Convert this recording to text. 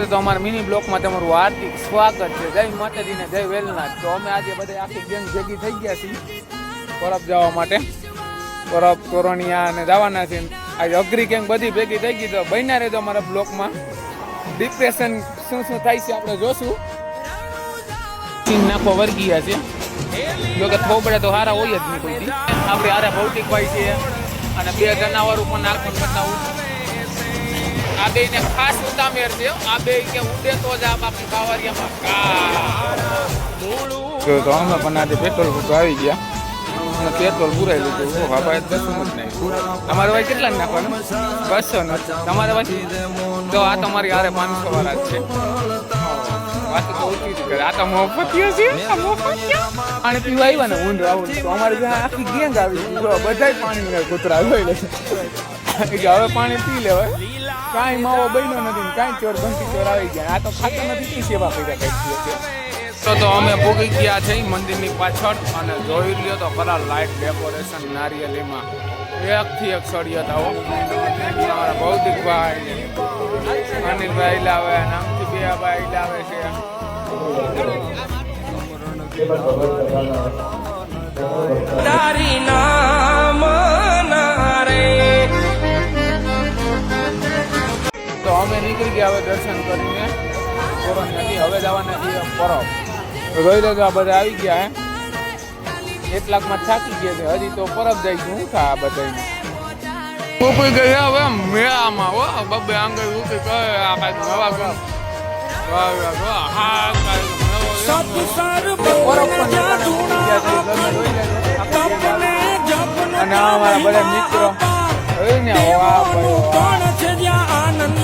મિત્રો તો અમારા મિની બ્લોકમાં તમારું હાર્દિક સ્વાગત છે. જય માતાજીને જય વેલનાથ. તો અમે આજે બધા આખી ગેંગ ભેગી થઈ ગયા છીએ પરબ જવા માટે. પરબ તોરણિયા અને જવાના છે. આજે અઘરી ગેંગ બધી ભેગી થઈ ગઈ. તો બન્યા રહેજો અમારા બ્લોકમાં. ડિપ્રેશન શું શું થાય છે આપણે જોશું. નાખો વર્ગી ગયા છે જો કે થોબડે તો હારા હોય જ નહીં કોઈ. આપણે હારે ભૌતિકભાઈ છે અને બે જનાવર ઉપર નાખવાનું બતાવું. આ બે ને ખાસ ઉતામેર છે. આ બે કે ઉડે તો જ આપણી કાવરિયામાં તો અમે પણ આજે પેટ્રોલ તો આવી ગયા અને પેટ્રોલ પુરાઈ લીધું. બાબા કશું જ નહીં. તમારે ભાઈ કેટલા નાખવાનું? 200 ને તમારે ભાઈ તો આ તમારી હારે 500 વાળા જ છે. વાત તો ઓછી જ કરે. આ તો મોફતિયો છે. પાણી પીવા આવ્યા ને ઊંડ આવું તો અમારે ત્યાં આખી ગેંગ આવી બધા પાણી કૂતરા લઈ લે. હવે પાણી પી લેવાય. કાંઈ માવો બન્યો નથી ને કાંઈ ચોર ઘંટી ચોર આવી ગયા. આ તો ખાતા નથી સેવા કર્યા કઈ તો અમે ભોગી ગયા છે મંદિરની પાછળ અને જોઈ લ્યો તો ખરા લાઇટ ડેકોરેશન નારિયેલીમાં એકથી એક સળિયો હતા. અમારા ભૌતિકભાઈ અનિલભાઈ લાવે નામથી બે ભાઈ લાવે છે. તારી નામ તો અમે નીકળી ગયા હવે દર્શન કરીને તોરણિયાથી. હવે જવાના છીએ પરબ. રોઈ લે તો આ બધા આવી ગયા હે 1 લાખમાં થાકી ગયા છે. હજી તો પરબ જાય છે. શું થાય આ બધા ઉપી ગઈ હવે મેળામાં હો બબે આંગળી ઉપી કહે આ કાંઈક નવા ગમ અને અમારા બધા મિત્રો ને આનંદ